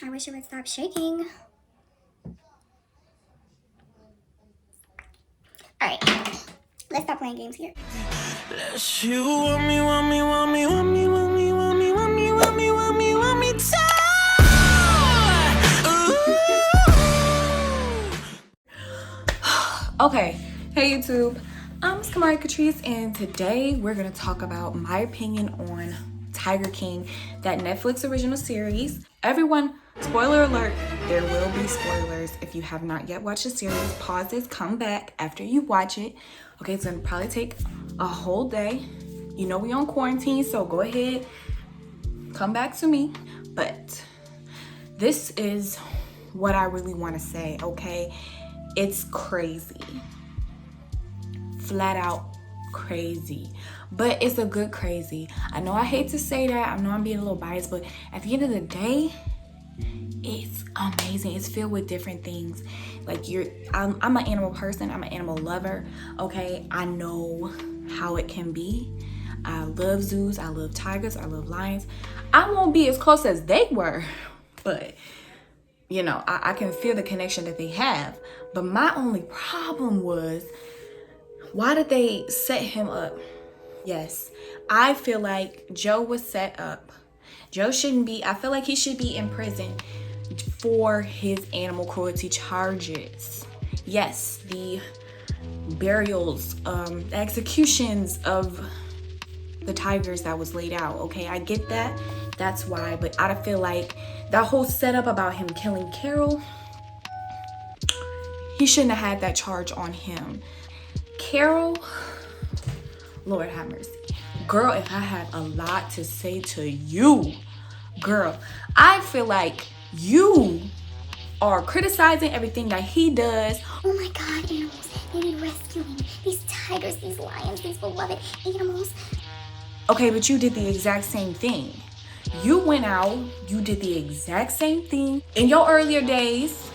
I wish it would stop shaking. Alright, let's stop playing games here. You want me, want me, want me, want me, want me, want me, want me, want me, want me, want me to. Okay, hey YouTube, I'm Kamaria Tilley, and today we're gonna talk about my opinion on Tiger King, that Netflix original series. Everyone, spoiler alert, there will be spoilers. If you have not yet watched the series, pause this, come back after you watch it. Okay, it's gonna probably take a whole day. You know we on quarantine, so go ahead, come back to me. But this is what I really want to say, okay? It's crazy. Flat out crazy. But it's a good crazy. I know I hate to say that. I know I'm being a little biased, but at the end of the day, it's amazing. It's filled with different things. Like I'm an animal person. I'm an animal lover. Okay, I know how it can be. I love zoos. I love tigers. I love lions. I won't be as close as they were, but you know, I can feel the connection that they have. But my only problem was, why did they set him up? Yes, I feel like Joe was set up. Joe shouldn't be, I feel like he should be in prison for his animal cruelty charges. Yes, the burials, executions of the tigers that was laid out. Okay, I get that. That's why. But I feel like that whole setup about him killing Carol, he shouldn't have had that charge on him. Carol, Lord have mercy. Girl, if I had a lot to say to you, girl, I feel like you are criticizing everything that he does. Oh my God, animals, they need rescuing. These tigers, these lions, these beloved animals. Okay, but you did the exact same thing. You went out, you did the exact same thing. In your earlier days,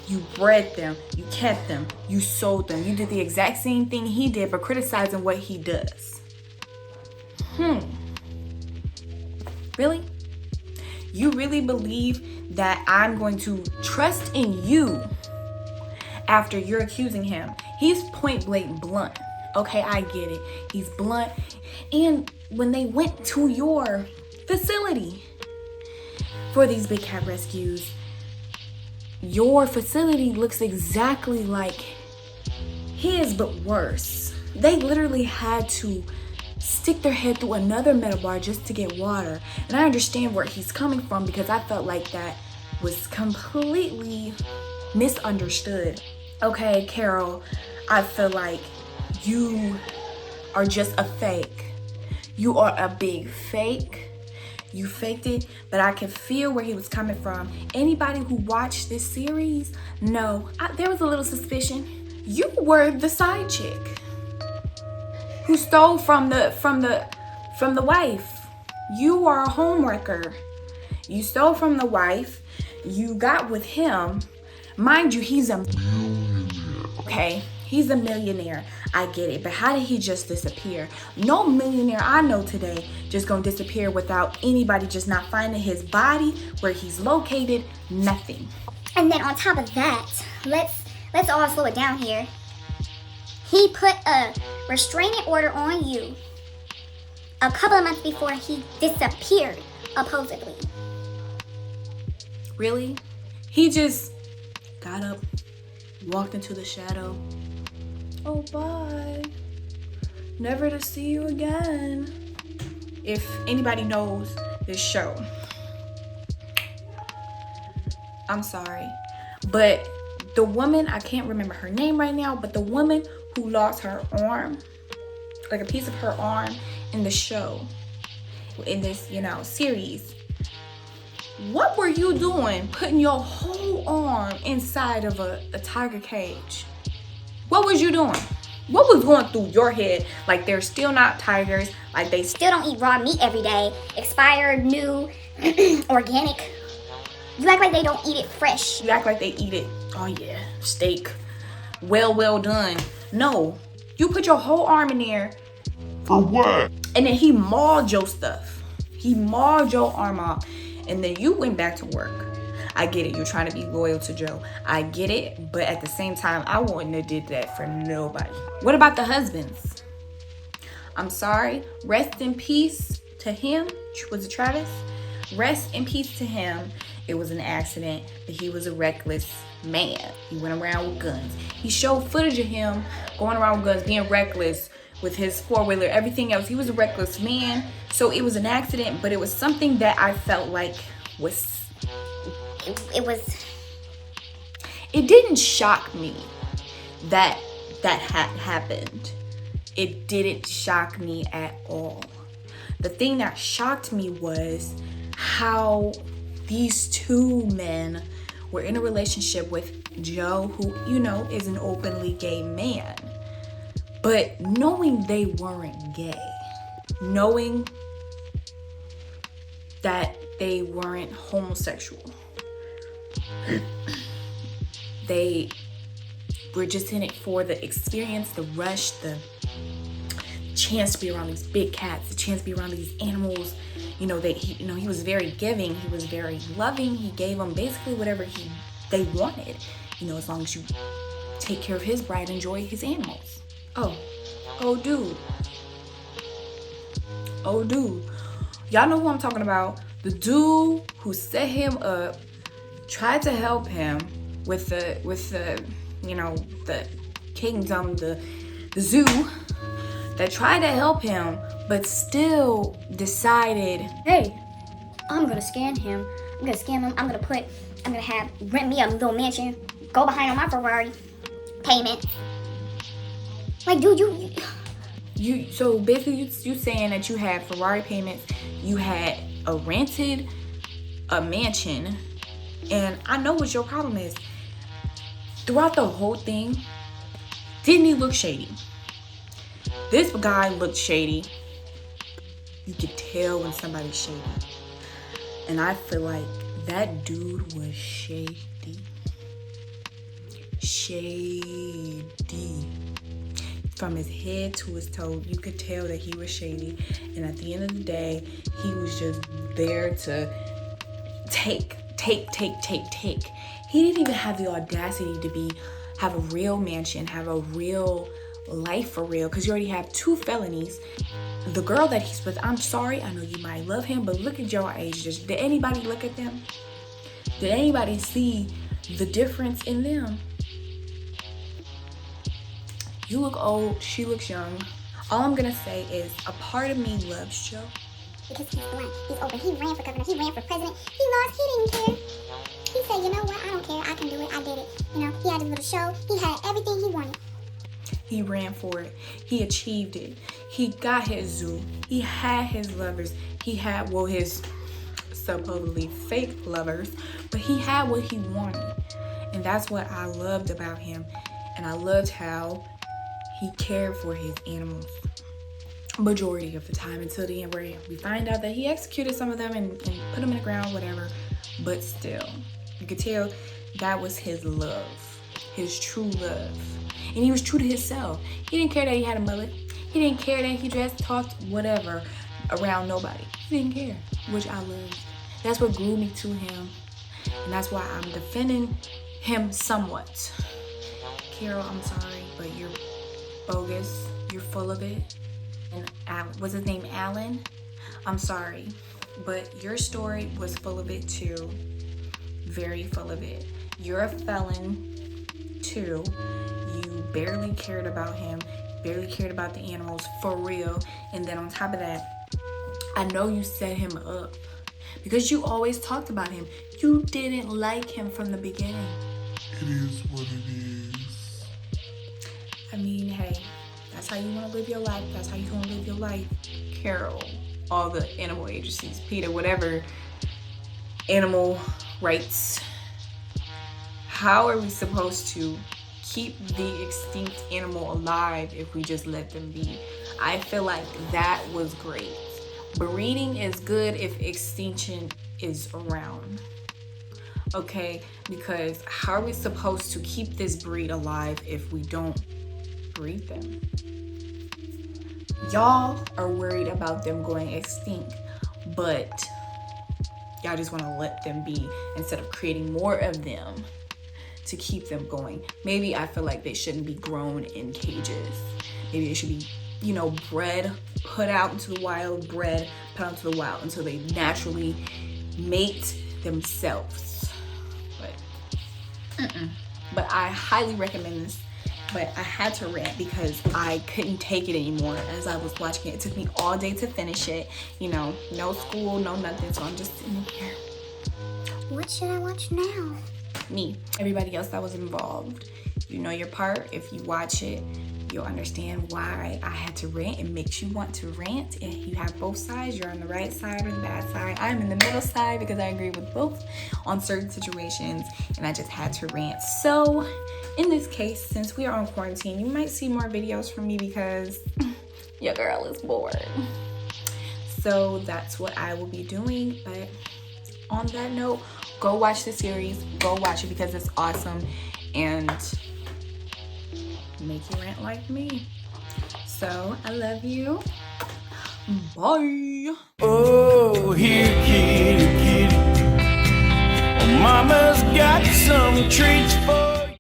you bred them, you kept them, you sold them. You did the exact same thing he did, but criticizing what he does. Really? You really believe that I'm going to trust in you after you're accusing him? He's point blank blunt. Okay, I get it. He's blunt. And when they went to your facility for these big cat rescues, your facility looks exactly like his, but worse. They literally had to stick their head through another metal bar just to get water. And I understand where he's coming from, because I felt like that was completely misunderstood. Okay, Carol, I feel like you are just a fake. You are a big fake. You faked it, but I can feel where he was coming from. Anybody who watched this series, there was a little suspicion. You were the side chick who stole from the wife. You are a homewrecker. You stole from the wife. You got with him. Mind you, he's a millionaire. Okay, he's a millionaire. I get it, but how did he just disappear? No millionaire I know today just gonna disappear without anybody just not finding his body, where he's located, nothing. And then on top of that, let's all slow it down here. He put a restraining order on you a couple of months before he disappeared, supposedly. Really? He just got up, walked into the shadow. Oh, bye. Never to see you again. If anybody knows this show, I'm sorry. But the woman, I can't remember her name right now, but the woman who lost her arm, like a piece of her arm in the show, in this, series, what were you doing putting your whole arm inside of a tiger cage? What was you doing? What was going through your head? Like, they're still not tigers. Like, they still don't eat raw meat every day. Expired, new, organic. You act like they don't eat it fresh. You act like they eat it. Oh yeah, steak. Well done. No, you put your whole arm in there. For what? And then he mauled your stuff. He mauled your arm off. And then you went back to work. I get it. You're trying to be loyal to Joe. I get it. But at the same time, I wouldn't have did that for nobody. What about the husbands? I'm sorry. Rest in peace to him. Was it Travis? Rest in peace to him. It was an accident, but he was a reckless man. He went around with guns. He showed footage of him going around with guns, being reckless with his four-wheeler, everything else. He was a reckless man. So it was an accident, but it was something that I felt like was... It didn't shock me that had happened. It didn't shock me at all. The thing that shocked me was how these two men were in a relationship with Joe, who, you know, is an openly gay man. But knowing they weren't gay, knowing that they weren't homosexual, they were just in it for the experience, the rush, the chance to be around these big cats, the chance to be around these animals. You know, he was very giving. He was very loving. He gave them basically whatever they wanted. You know, as long as you take care of his bride, enjoy his animals. Oh, dude. Y'all know who I'm talking about. The dude who set him up, tried to help him with the you know, the kingdom, the zoo, that tried to help him, but still decided, hey, I'm gonna scan him. I'm gonna scam him. I'm gonna have rent me a little mansion, go behind on my Ferrari payment. Like, dude, you so basically you saying that you had Ferrari payments, you had rented a mansion, and I know what your problem is. Throughout the whole thing, didn't he look shady? This guy looked shady. You could tell when somebody's shady. And I feel like that dude was shady. Shady. From his head to his toe, you could tell that he was shady. And at the end of the day, he was just there to take. He didn't even have the audacity to have a real mansion, have a real life for real, because you already have 2 felonies. The girl that he's with, I'm sorry, I know you might love him, but look at your age. Did anybody look at them? Did anybody see the difference in them? You look old, she looks young. All I'm gonna say is a part of me loves Joe. because he's blunt, he's open. He ran for governor, he ran for president. He lost, he didn't care. He said, you know what, I don't care, I can do it, I did it. You know, he had his little show, he had everything he wanted. He ran for it. He achieved it. He got his zoo. He had his lovers. He had, well, his supposedly fake lovers, but he had what he wanted. And that's what I loved about him. And I loved how he cared for his animals majority of the time until the end, where we find out that he executed some of them and put them in the ground, whatever. But still, you could tell that was his love, his true love. And he was true to himself. He didn't care that he had a mullet. He didn't care that he dressed, talked, whatever, around nobody. He didn't care, which I loved. That's what grew me to him. And that's why I'm defending him somewhat. Carol, I'm sorry, but you're bogus. You're full of it. And Alan, what's his name, Alan? I'm sorry, but your story was full of it too. Very full of it. You're a felon too. You barely cared about him, barely cared about the animals for real. And then on top of that, I know you set him up because you always talked about him. You didn't like him from the beginning. It is what it is. I mean, hey, that's how you want to live your life. That's how you want to live your life. Carol, all the animal agencies, Peter, whatever, animal rights. How are we supposed to keep the extinct animal alive if we just let them be? I feel like that was great. Breeding is good if extinction is around. Okay, because how are we supposed to keep this breed alive if we don't breed them? Y'all are worried about them going extinct, but y'all just want to let them be instead of creating more of them to keep them going. Maybe I feel like they shouldn't be grown in cages. Maybe they should be, you know, bred, put out into the wild, bred, put out into the wild until they naturally mate themselves. But I highly recommend this. But I had to rant because I couldn't take it anymore as I was watching it. It took me all day to finish it. You know, no school, no nothing. So I'm just sitting here. What should I watch now? Me. Everybody else that was involved. You know your part. If you watch it, you'll understand why I had to rant. It makes you want to rant. And you have both sides. You're on the right side or the bad side. I'm in the middle side because I agree with both on certain situations. And I just had to rant. So in this case, since we are on quarantine, you might see more videos from me because your girl is bored. So that's what I will be doing. But on that note, go watch the series. Go watch it because it's awesome. And make you rant like me. So I love you. Bye. Oh, here, kitty, kitty. Well, mama's got some treats for